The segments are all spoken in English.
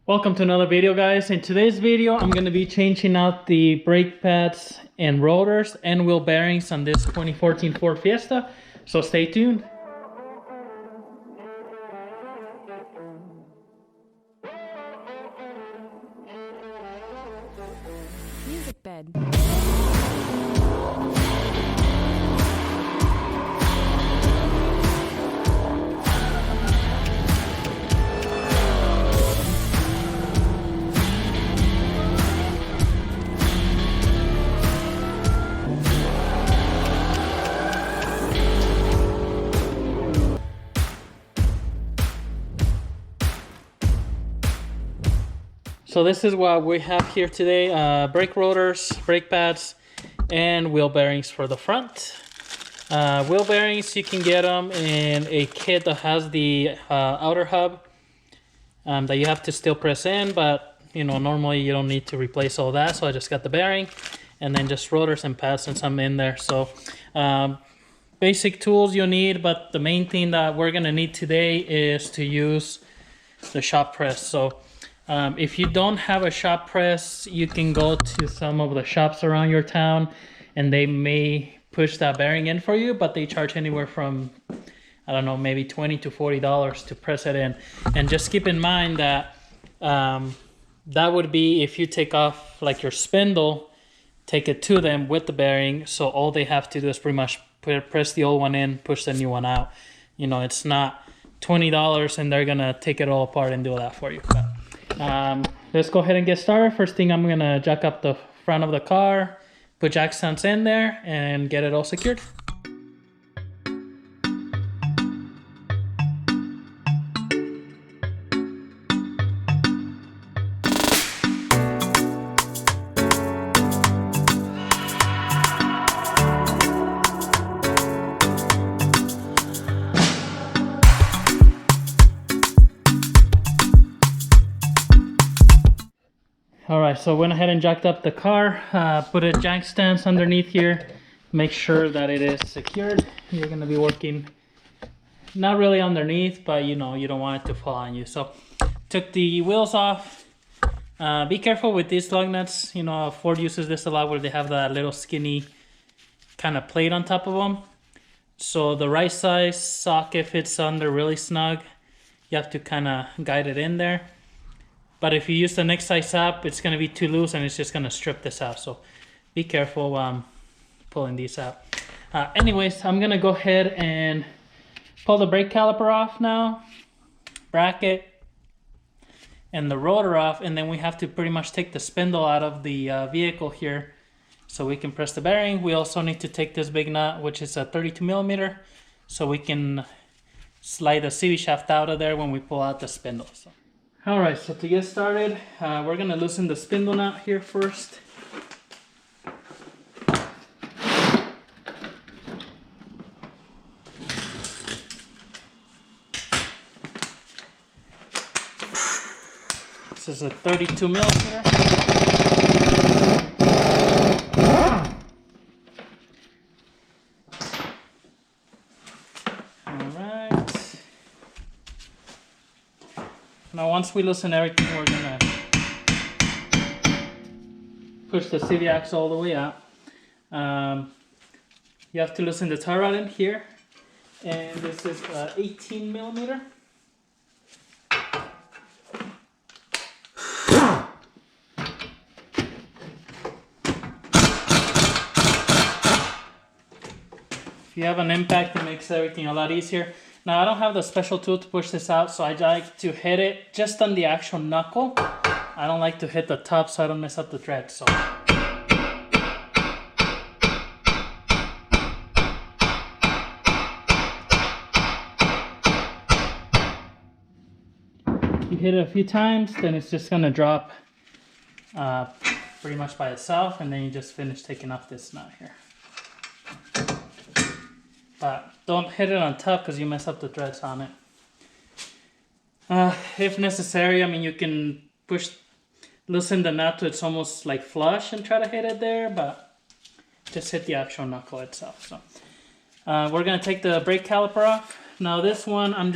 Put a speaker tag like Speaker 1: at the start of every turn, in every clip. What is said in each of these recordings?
Speaker 1: Welcome to another video, guys. In today's video I'm going to be changing out the brake pads and rotors and wheel bearings on this 2014 Ford Fiesta, so stay tuned.
Speaker 2: Music bed.
Speaker 1: So this is what we have here today: brake rotors, brake pads, and wheel bearings for the front. Wheel bearings, you can get them in a kit that has the outer hub that you have to still press in, but you know, normally you don't need to replace all that, so I just got the bearing and then just rotors and pads since I'm in there. So basic tools you need, but the main thing that we're gonna need today is to use the shop press. So if you don't have a shop press, you can go to some of the shops around your town and they may push that bearing in for you, but they charge anywhere from, I don't know, maybe $20 to $40 to press it in. And just keep in mind that that would be if you take off like your spindle, take it to them with the bearing, so all they have to do is pretty much press the old one in, push the new one out. You know, it's not $20 and they're gonna take it all apart and do that for you. But let's go ahead and get started. First thing, I'm gonna jack up the front of the car, put jack stands in there, and get it all secured. Alright, so went ahead and jacked up the car, put a jack stance underneath here, make sure that it is secured. You're going to be working not really underneath, but you know, you don't want it to fall on you. So took the wheels off. Be careful with these lug nuts. You know, Ford uses this a lot where they have that little skinny kind of plate on top of them. So the right size socket fits under really snug. You have to kind of guide it in there. But if you use the next size up, it's going to be too loose and it's just going to strip this out. So be careful pulling these out. Anyways, I'm going to go ahead and pull the brake caliper off now, bracket, and the rotor off. And then we have to pretty much take the spindle out of the vehicle here so we can press the bearing. We also need to take this big nut, which is a 32 millimeter, so we can slide the CV shaft out of there when we pull out the spindle. So. Alright, so to get started, we're going to loosen the spindle nut here first. This is a 32 millimeter. Now once we loosen everything, we're gonna push the CV axle all the way out. You have to loosen the tie rod in here, and this is 18 millimeter. If you have an impact, it makes everything a lot easier. Now I don't have the special tool to push this out, so I like to hit it just on the actual knuckle. I don't like to hit the top so I don't mess up the thread. So you hit it a few times, then it's just gonna drop pretty much by itself, and then you just finish taking off this nut here. But don't hit it on top because you mess up the threads on it. If necessary, I mean, you can loosen the nut to it's almost like flush and try to hit it there, but just hit the actual knuckle itself. So we're gonna take the brake caliper off. Now this one, I'm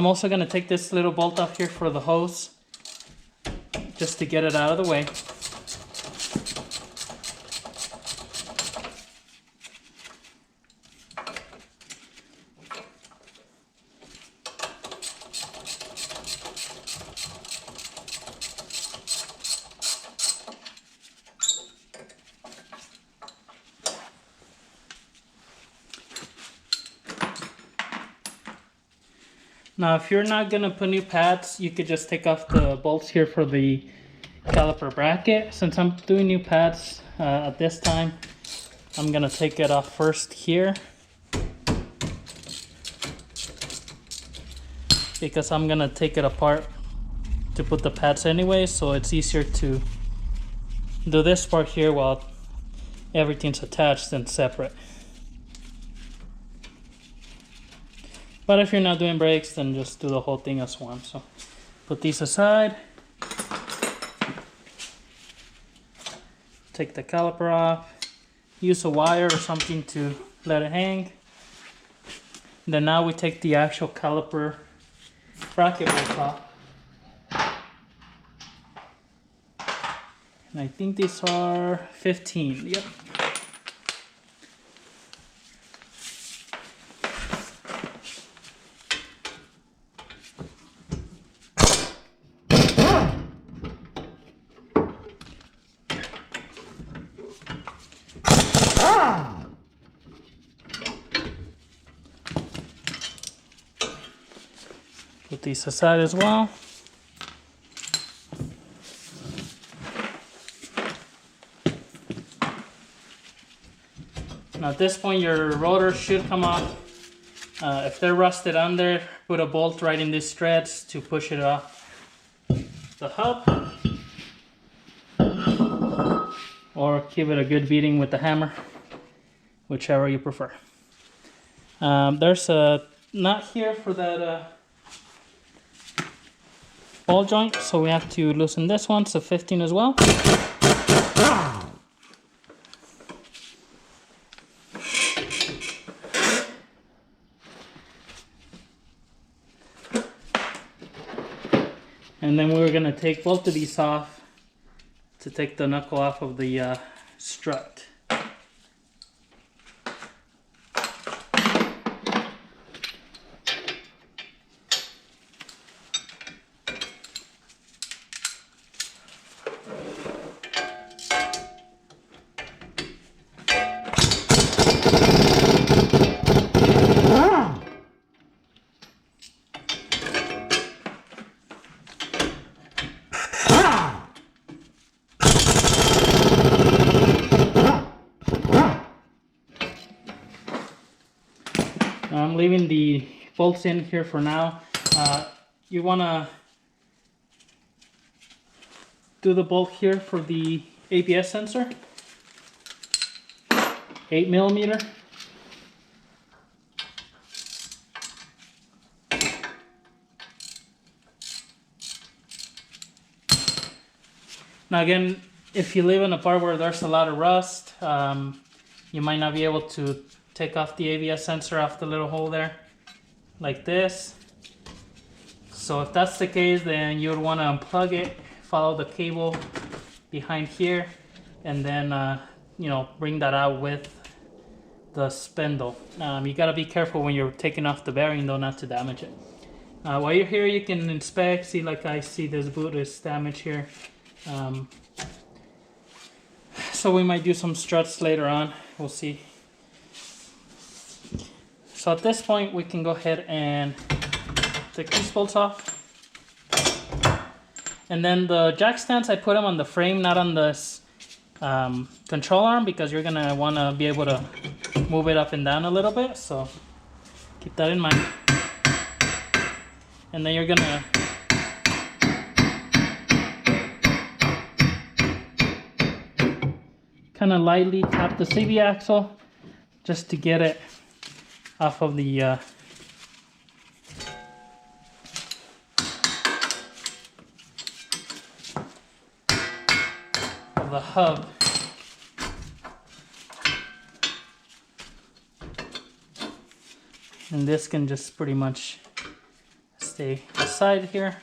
Speaker 1: also gonna take this little bolt off here for the hose. just to get it out of the way. Now, if you're not gonna put new pads, you could just take off the bolts here for the caliper bracket. Since I'm doing new pads at this time, I'm gonna take it off first here, because I'm gonna take it apart to put the pads anyway, so it's easier to do this part here while everything's attached and separate. But if you're not doing brakes, then just do the whole thing as one. So put these aside. Take the caliper off. Use a wire or something to let it hang. Then now we take the actual caliper bracket bolt off. And I think these are 15. Yep. Put these aside as well. Now at this point your rotors should come off. If they're rusted under, put a bolt right in these threads to push it off the hub. Or give it a good beating with the hammer, whichever you prefer. There's a nut here for that ball joint, so we have to loosen this one, so 15 as well. And then we're going to take both of these off to take the knuckle off of the strut. I'm leaving the bolts in here for now. You want to do the bolt here for the ABS sensor, 8mm. Now again, if you live in a part where there's a lot of rust, you might not be able to take off the ABS sensor off the little hole there, like this. So if that's the case, then you would want to unplug it, follow the cable behind here, and then you know, bring that out with the spindle. You gotta be careful when you're taking off the bearing though, not to damage it. While you're here, you can inspect, see, like I see this boot is damaged here. So we might do some struts later on, we'll see. So at this point, we can go ahead and take these bolts off. And then the jack stands, I put them on the frame, not on this control arm, because you're gonna wanna be able to move it up and down a little bit. So keep that in mind. And then you're gonna kind of lightly tap the CV axle just to get it off of the hub. And this can just pretty much stay aside here.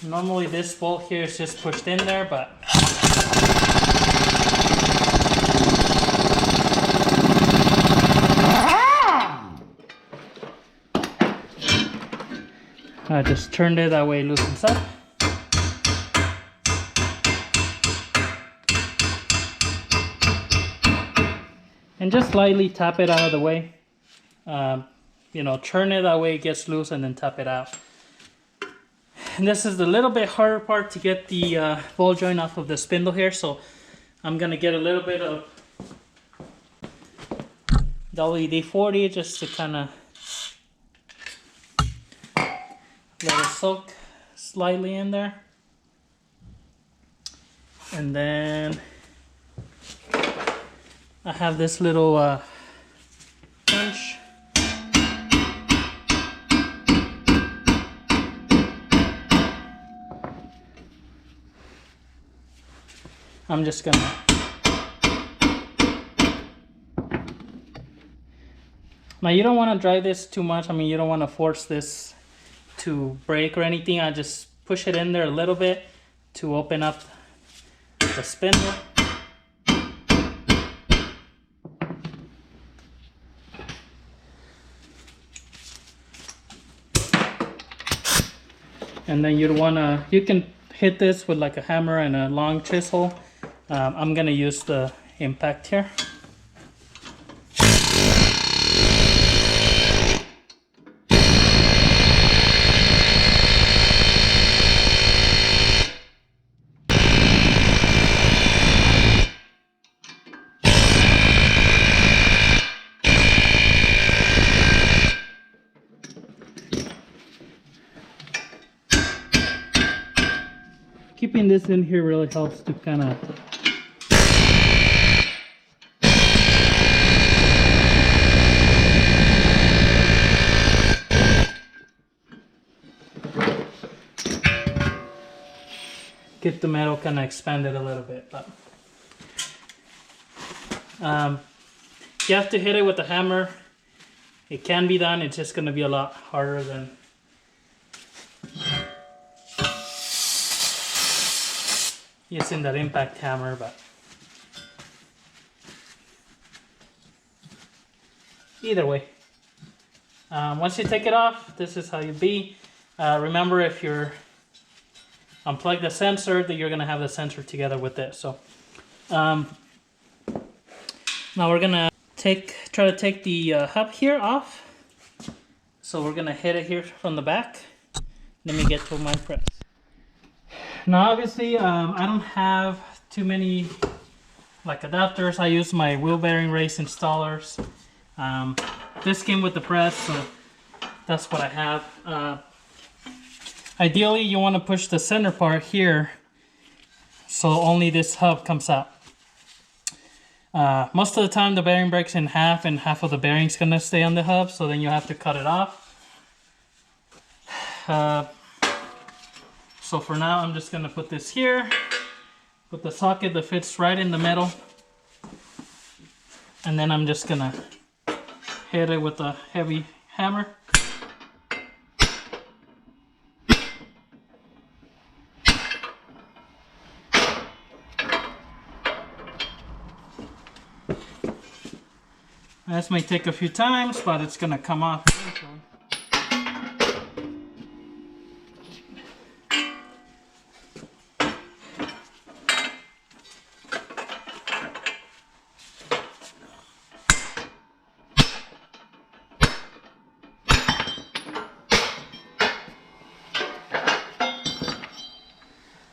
Speaker 1: Normally this bolt here is just pushed in there, but I just turned it that way it loosens up. And just slightly tap it out of the way. You know, turn it that way it gets loose and then tap it out. And this is the little bit harder part to get the ball joint off of the spindle here. So I'm gonna get a little bit of WD-40 just to kind of let it soak slightly in there. And then I have this little punch. I'm just gonna now you don't want to drive this too much. I mean, you don't want to force this to break or anything. I just push it in there a little bit to open up the spindle. And then you can hit this with like a hammer and a long chisel. I'm gonna use the impact here. Keeping this in here really helps to kind of get the metal kind of expanded a little bit. But you have to hit it with a hammer. It can be done. It's just going to be a lot harder than using that impact hammer. But either way, once you take it off, this is how you be. Remember, if you're unplug the sensor, that you're gonna have the sensor together with it. So now we're gonna try to take the hub here off. So we're gonna hit it here from the back. Let me get to my press. Now obviously I don't have too many like adapters. I use my wheel bearing race installers. This came with the press, so that's what I have. Ideally you want to push the center part here so only this hub comes out. Most of the time the bearing breaks in half and half of the bearing's gonna stay on the hub, so then you have to cut it off. So for now, I'm just gonna put this here with the socket that fits right in the middle. And then I'm just gonna hit it with a heavy hammer. This may take a few times, but it's gonna come off eventually.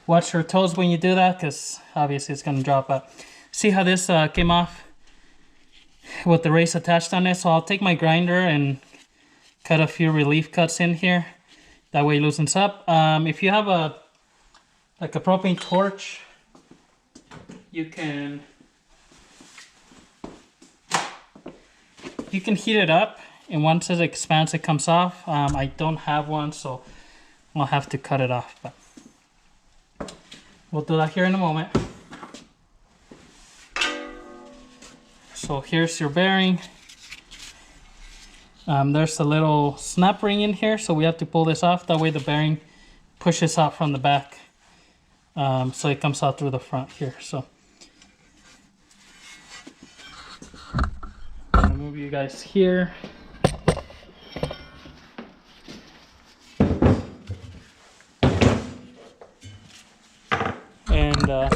Speaker 1: Watch your toes when you do that, because obviously it's going to drop out. See how this came off with the race attached on it? So I'll take my grinder and cut a few relief cuts in here. That way it loosens up. If you have like a propane torch, you can heat it up, and once it expands, it comes off. I don't have one, so I'll have to cut it off. But we'll do that here in a moment. So here's your bearing. There's a little snap ring in here, so we have to pull this off. That way the bearing pushes out from the back. So it comes out through the front here. So I'm gonna move you guys here. And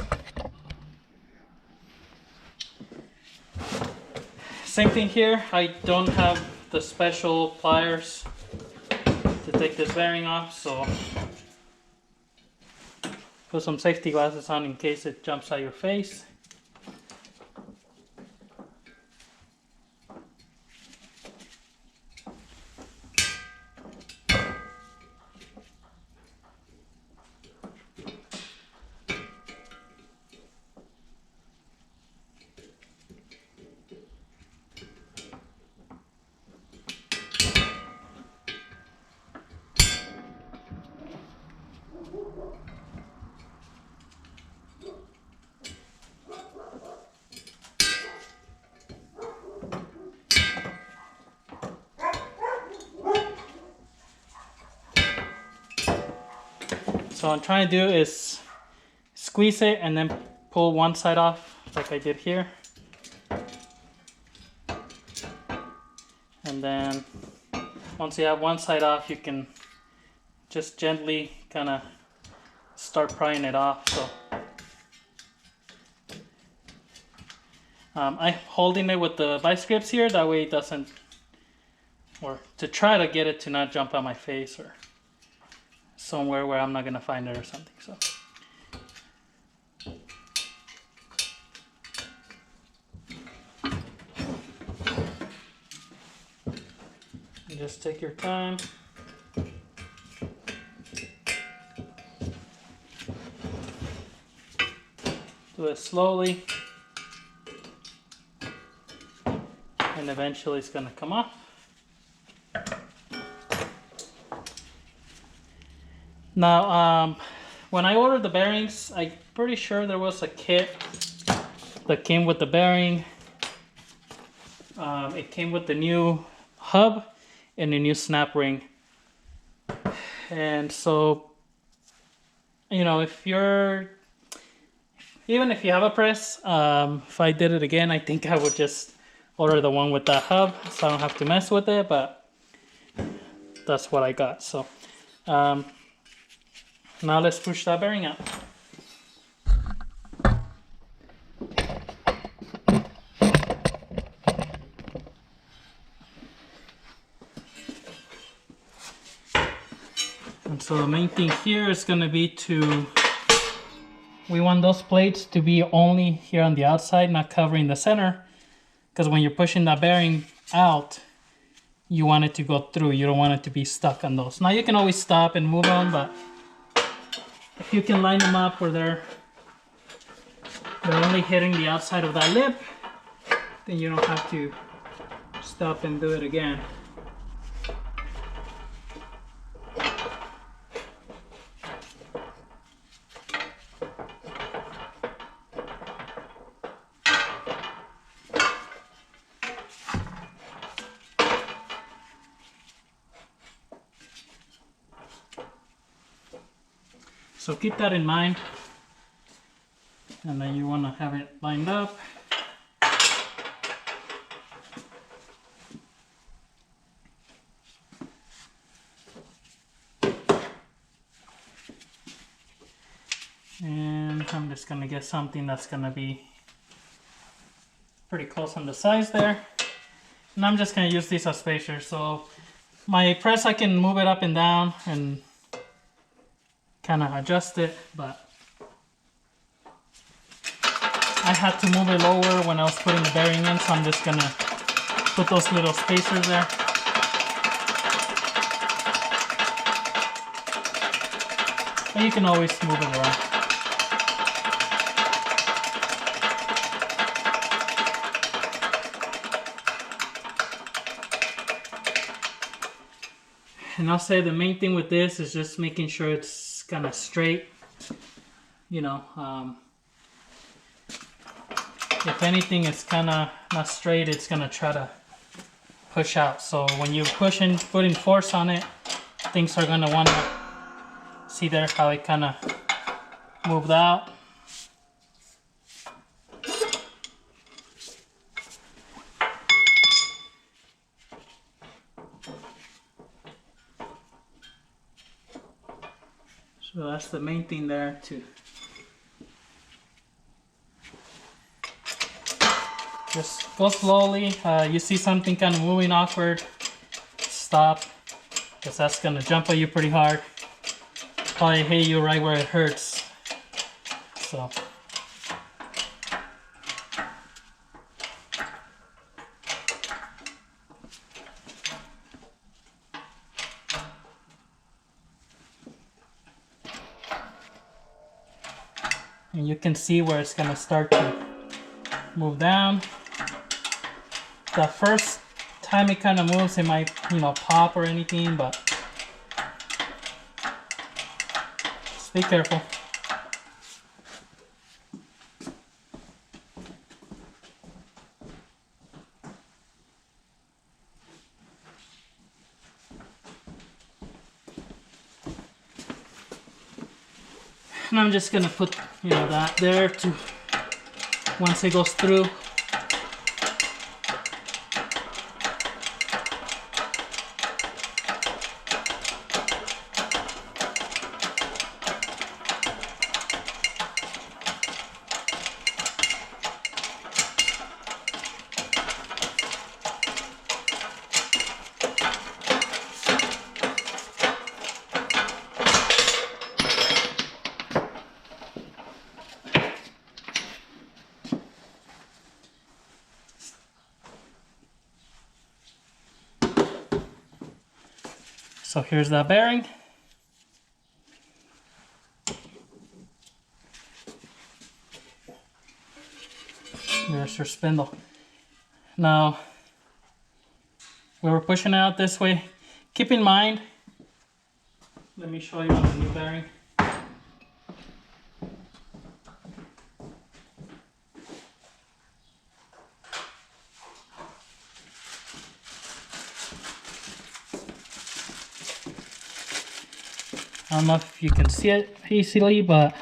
Speaker 1: same thing here. I don't have the special pliers to take this bearing off, so put some safety glasses on in case it jumps at your face. So what I'm trying to do is squeeze it and then pull one side off like I did here. And then once you have one side off, you can just gently kind of start prying it off. So I'm holding it with the vice grips here, that way it doesn't, or to try to get it to not jump on my face or somewhere where I'm not gonna find it or something. So you just take your time. Do it slowly, and eventually it's gonna come off. Now, when I ordered the bearings, I'm pretty sure there was a kit that came with the bearing. It came with the new hub and the new snap ring. And so, you know, even if you have a press, if I did it again, I think I would just order the one with that hub so I don't have to mess with it, but that's what I got. So, now let's push that bearing out. And so the main thing here is going to be we want those plates to be only here on the outside, not covering the center, because when you're pushing that bearing out, you want it to go through. You don't want it to be stuck on those. Now you can always stop and move on, but if you can line them up where they're only hitting the outside of that lip, then you don't have to stop and do it again. So keep that in mind, and then you want to have it lined up. And I'm just going to get something that's going to be pretty close on the size there. And I'm just going to use these as spacers. So my press, I can move it up and down and kind of adjust it, but I had to move it lower when I was putting the bearing in, so I'm just gonna put those little spacers there. But you can always move it around. And I'll say the main thing with this is just making sure it's kind of straight, you know. If anything is kind of not straight, it's gonna try to push out. So when you're putting force on it, things are gonna want to See there how it kind of moved out? So that's the main thing there too. Just go slowly. You see something kind of moving awkward, stop, because that's gonna jump at you pretty hard. Probably hit you right where it hurts. So. And you can see where it's gonna start to move down. The first time it kind of moves, it might, you know, pop or anything, but just be careful. And I'm just gonna put, you know, that there to once it goes through. So here's that bearing. There's your spindle. Now, we were pushing it out this way. Keep in mind, let me show you on the new bearing. I don't know if you can see it easily, but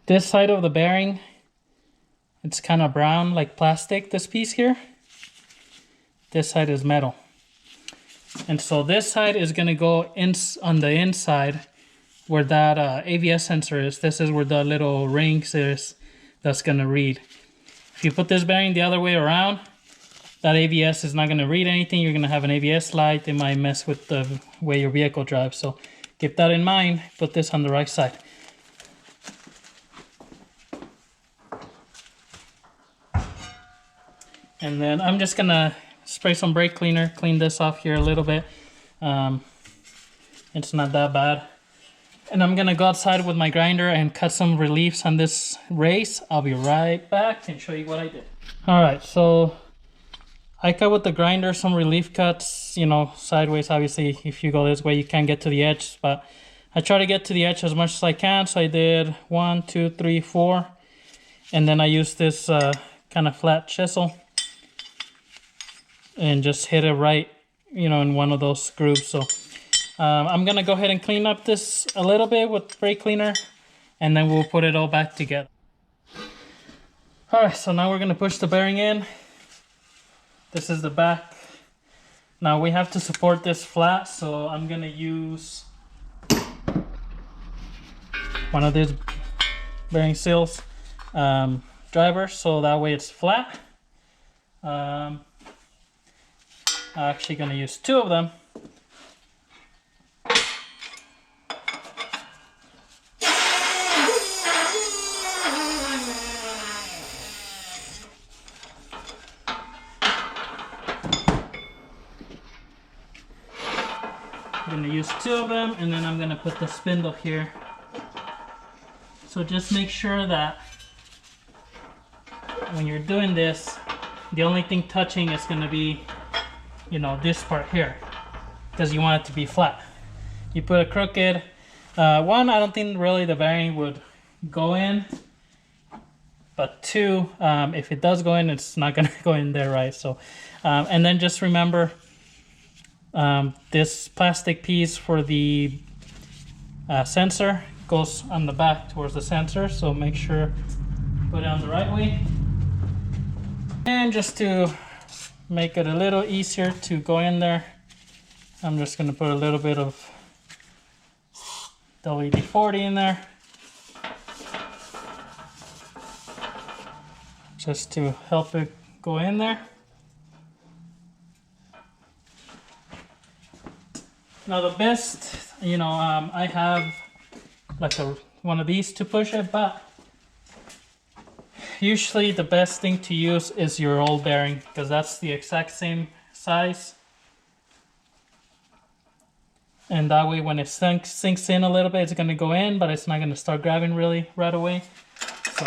Speaker 1: this side of the bearing, it's kind of brown like plastic, this piece here. This side is metal. And so this side is going to go in on the inside where that ABS sensor is. This is where the little rings is that's going to read. If you put this bearing the other way around, that ABS is not going to read anything. You're going to have an ABS light. It might mess with the way your vehicle drives. So keep that in mind. Put this on the right side. And then I'm just going to spray some brake cleaner. Clean this off here a little bit. It's not that bad. And I'm going to go outside with my grinder and cut some reliefs on this race. I'll be right back and show you what I did. Alright, so I cut with the grinder some relief cuts, you know, sideways. Obviously, if you go this way, you can't get to the edge, but I try to get to the edge as much as I can. So I did 1, 2, 3, 4, and then I used this kind of flat chisel and just hit it right, you know, in one of those grooves. So I'm gonna go ahead and clean up this a little bit with brake cleaner, and then we'll put it all back together. All right, so now we're gonna push the bearing in. This is the back. Now we have to support this flat, so I'm gonna use one of these bearing seals drivers, so that way it's flat. I'm actually gonna use 2 of them. I'm gonna use 2 of them, and then I'm gonna put the spindle here. So just make sure that when you're doing this, the only thing touching is gonna be, you know, this part here, because you want it to be flat. You put a crooked one, I don't think really the bearing would go in, but 2, if it does go in, it's not gonna go in there, right? So and then just remember, This plastic piece for the sensor goes on the back towards the sensor, so make sure put it on the right way. And just to make it a little easier to go in there, I'm just going to put a little bit of WD-40 in there, just to help it go in there. Now the best, I have like one of these to push it, but usually the best thing to use is your old bearing, because that's the exact same size. And that way when it sinks in a little bit, it's going to go in, but it's not going to start grabbing really right away. So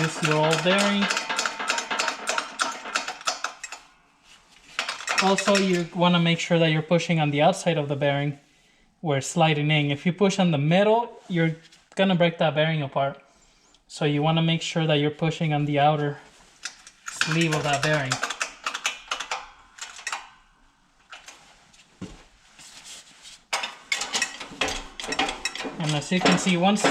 Speaker 1: use your old bearing. Also, you want to make sure that you're pushing on the outside of the bearing where it's sliding in. If you push on the middle, you're going to break that bearing apart. So you want to make sure that you're pushing on the outer sleeve of that bearing. And as you can see, once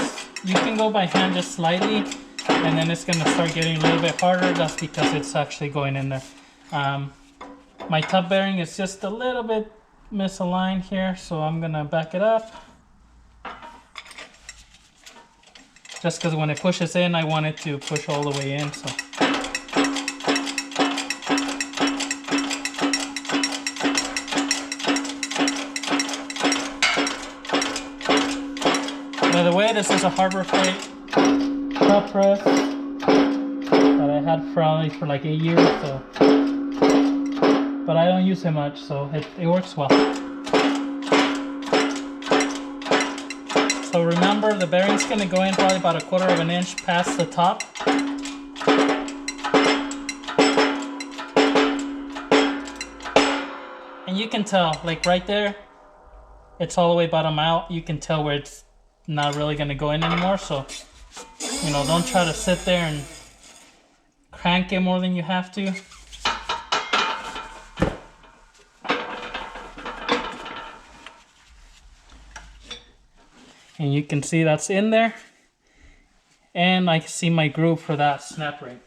Speaker 1: you can go by hand just slightly, and then it's going to start getting a little bit harder. That's because it's actually going in there. My top bearing is just a little bit misaligned here, so I'm going to back it up. Just because when it pushes in, I want it to push all the way in. So. By the way, this is a Harbor Freight top press that I had probably for like 8 years. So. But I don't use it much, so it works well. So remember, the bearing's going to go in probably about 1/4 of an inch past the top. And you can tell, like right there, it's all the way bottom out. You can tell where it's not really going to go in anymore. So, don't try to sit there and crank it more than you have to. And you can see that's in there. And I can see my groove for that snap ring.